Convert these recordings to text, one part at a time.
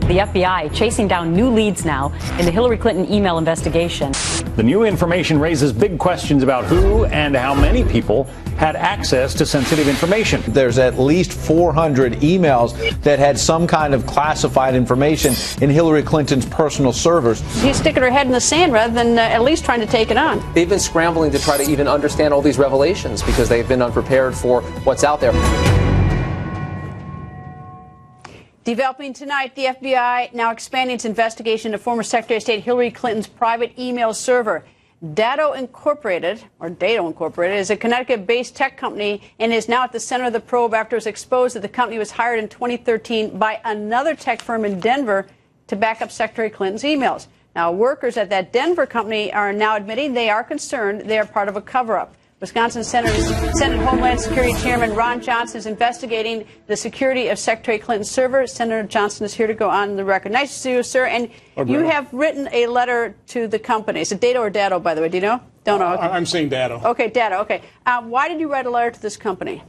The FBI chasing down new leads now in the Hillary Clinton email investigation. The new information raises big questions about who and how many people had access to sensitive information. There's at least 400 emails that had some kind of classified information in Hillary Clinton's personal servers. She's sticking her head in the sand rather than at least trying to take it on. They've been scrambling to try to even understand all these revelations because they've been unprepared for what's out there. Developing tonight, the FBI now expanding its investigation into former Secretary of State Hillary Clinton's private email server. Datto Incorporated is a Connecticut-based tech company and is now at the center of the probe after it was exposed that the company was hired in 2013 by another tech firm in Denver to back up Secretary Clinton's emails. Now, workers at that Denver company are now admitting they are concerned they are part of a cover-up. Wisconsin Senate Homeland Security Chairman Ron Johnson is investigating the security of Secretary Clinton's server. Senator Johnson is here to go on the record. Nice to see you, sir. And you have written a letter to the company. Is it Datto or Datto, by the way? Do you know? Don't know. Okay. I'm saying Datto. Okay, Datto. Okay. Why did you write a letter to this company?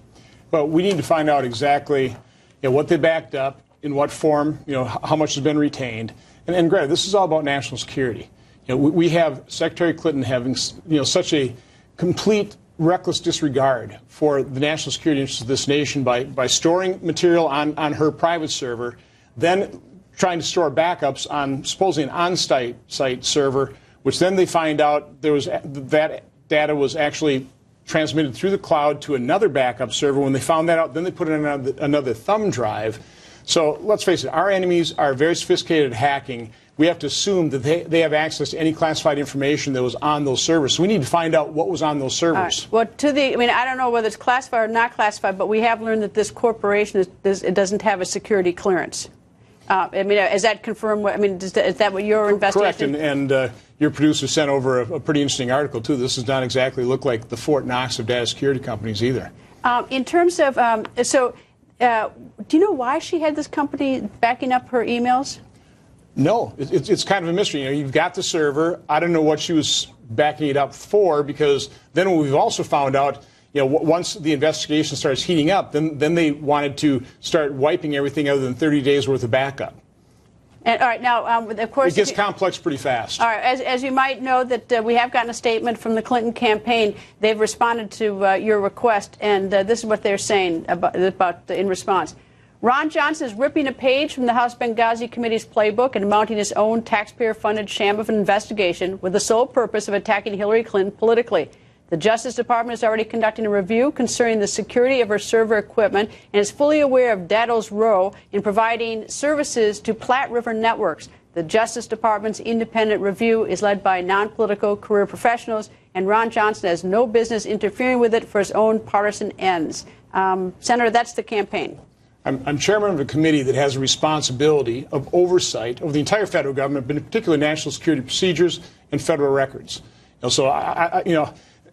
Well, we need to find out exactly what they backed up, in what form, how much has been retained. And Greta, this is all about national security. We have Secretary Clinton having, such a complete reckless disregard for the national security interests of this nation by storing material on her private server, then trying to store backups on supposedly an on-site server, which then they find out that data was actually transmitted through the cloud to another backup server. When they found that out, then they put it in another thumb drive. So let's face it, our enemies are very sophisticated at hacking. We have to assume that they have access to any classified information that was on those servers. So we need to find out what was on those servers. Well, I don't know whether it's classified or not classified, but we have learned that this corporation it doesn't have a security clearance. Is that confirmed? Is that what your investigation? Correct, and your producer sent over a pretty interesting article, too. This does not exactly look like the Fort Knox of data security companies either. In terms of, do you know why she had this company backing up her emails? No, it's kind of a mystery. You've got the server. I don't know what she was backing it up for, because then we've also found out, once the investigation starts heating up, then they wanted to start wiping everything other than 30 days worth of backup. And all right, now, of course, it gets complex pretty fast. All right, as you might know, that we have gotten a statement from the Clinton campaign. They've responded to your request, and this is what they're saying about in response. Ron Johnson is ripping a page from the House Benghazi Committee's playbook and mounting his own taxpayer-funded sham of an investigation with the sole purpose of attacking Hillary Clinton politically. The Justice Department is already conducting a review concerning the security of her server equipment and is fully aware of Datto's role in providing services to Platte River Networks. The Justice Department's independent review is led by non-political career professionals, and Ron Johnson has no business interfering with it for his own partisan ends. Senator, that's the campaign. I'm chairman of a committee that has a responsibility of oversight of the entire federal government, but in particular national security procedures and federal records. So I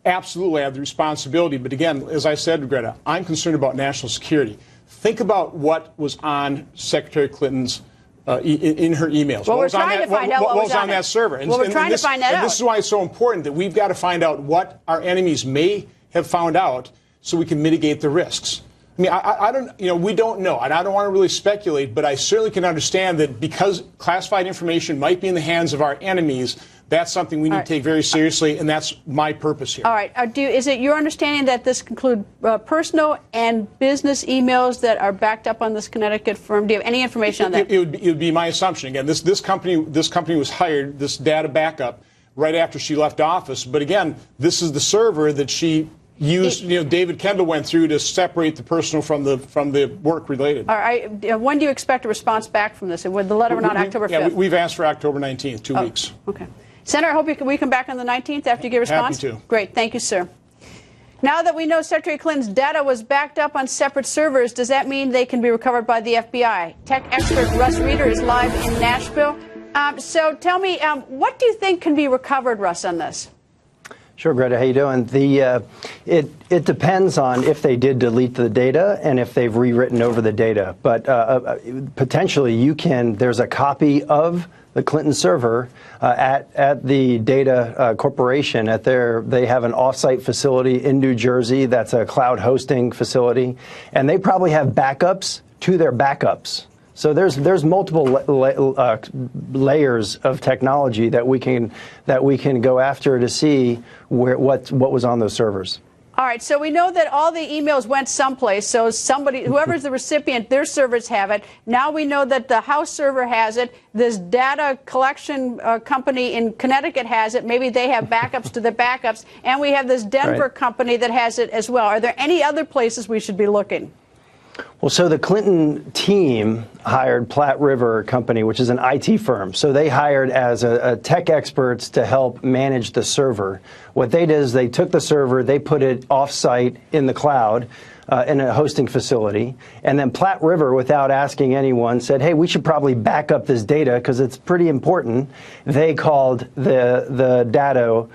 absolutely have the responsibility. But again, as I said, Greta, I'm concerned about national security. Think about what was on Secretary Clinton's in her emails. Well, we're trying to find out what was on that server. Well, we're trying to find that out. And this is why it's so important that we've got to find out what our enemies may have found out so we can mitigate the risks. I don't, we don't know, and I don't want to really speculate, but I certainly can understand that because classified information might be in the hands of our enemies, that's something we need to take very seriously, and that's my purpose here. All right. Is it your understanding that this include personal and business emails that are backed up on this Connecticut firm? Do you have any information on that? It would be my assumption. Again, this company was hired, this data backup, right after she left office. But again, this is the server that she used, David Kendall went through to separate the personal from the work related. All right. When do you expect a response back from this? Would the letter run on October 5th? Yeah, we've asked for October 19th, 2 weeks. Okay. Senator, I hope we come back on the 19th after you get a response. Happy to. Great. Thank you, sir. Now that we know Secretary Clinton's data was backed up on separate servers, does that mean they can be recovered by the FBI? Tech expert Russ Reeder is live in Nashville. So tell me, what do you think can be recovered, Russ, on this? Sure, Greta. How you doing? It depends on if they did delete the data and if they've rewritten over the data. But potentially, there's a copy of the Clinton server at the Data Corporation. They have an off-site facility in New Jersey. That's a cloud hosting facility, and they probably have backups to their backups. So there's multiple layers of technology that we can go after to see what was on those servers. All right, so we know that all the emails went someplace. So somebody, whoever's the recipient, their servers have it. Now we know that the House server has it. This data collection company in Connecticut has it. Maybe they have backups to the backups. And we have this Denver company that has it as well. Are there any other places we should be looking? Well, so the Clinton team hired Platte River Company, which is an IT firm. So they hired as a tech experts to help manage the server. What they did is they took the server, they put it off-site in the cloud in a hosting facility, and then Platte River, without asking anyone, said, hey, we should probably back up this data because it's pretty important. They called the data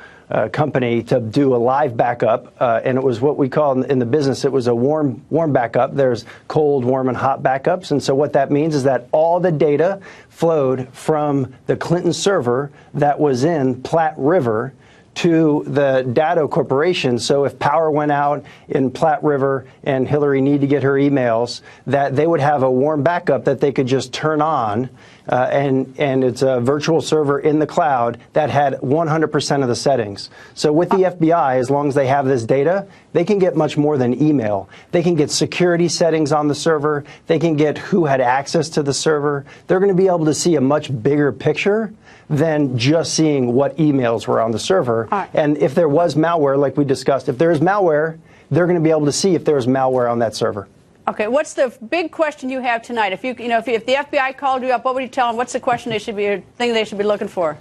company to do a live backup, and it was what we call in the business, it was a warm backup. There's cold, warm, and hot backups. And so what that means is that all the data flowed from the Clinton server that was in Platte River to the Datto Corporation. So if power went out in Platte River and Hillary needed to get her emails, that they would have a warm backup that they could just turn on, and it's a virtual server in the cloud that had 100% of the settings. So with the FBI, as long as they have this data, they can get much more than email. They can get security settings on the server. They can get who had access to the server. They're going to be able to see a much bigger picture than just seeing what emails were on the server. And if there was malware, like we discussed, if there's malware, they're going to be able to see if there's malware on that server. Okay, what's the big question you have tonight? If the FBI called you up, what would you tell them? What's the question they should be, thing they should be looking for?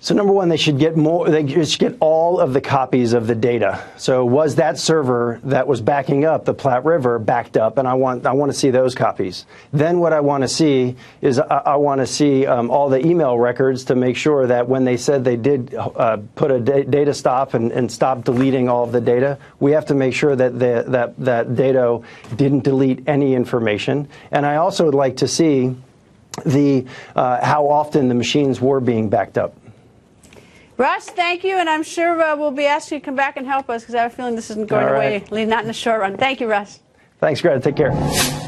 So number one, they should get more. They should get all of the copies of the data. So was that server that was backing up the Platte River backed up? And I want to see those copies. Then what I want to see is I want to see all the email records to make sure that when they said they did put a data stop and stop deleting all of the data, we have to make sure that that data didn't delete any information. And I also would like to see the how often the machines were being backed up. Russ, thank you, and I'm sure we'll be asking you to come back and help us because I have a feeling this isn't going away, not in the short run. Thank you, Russ. Thanks, Greta. Take care.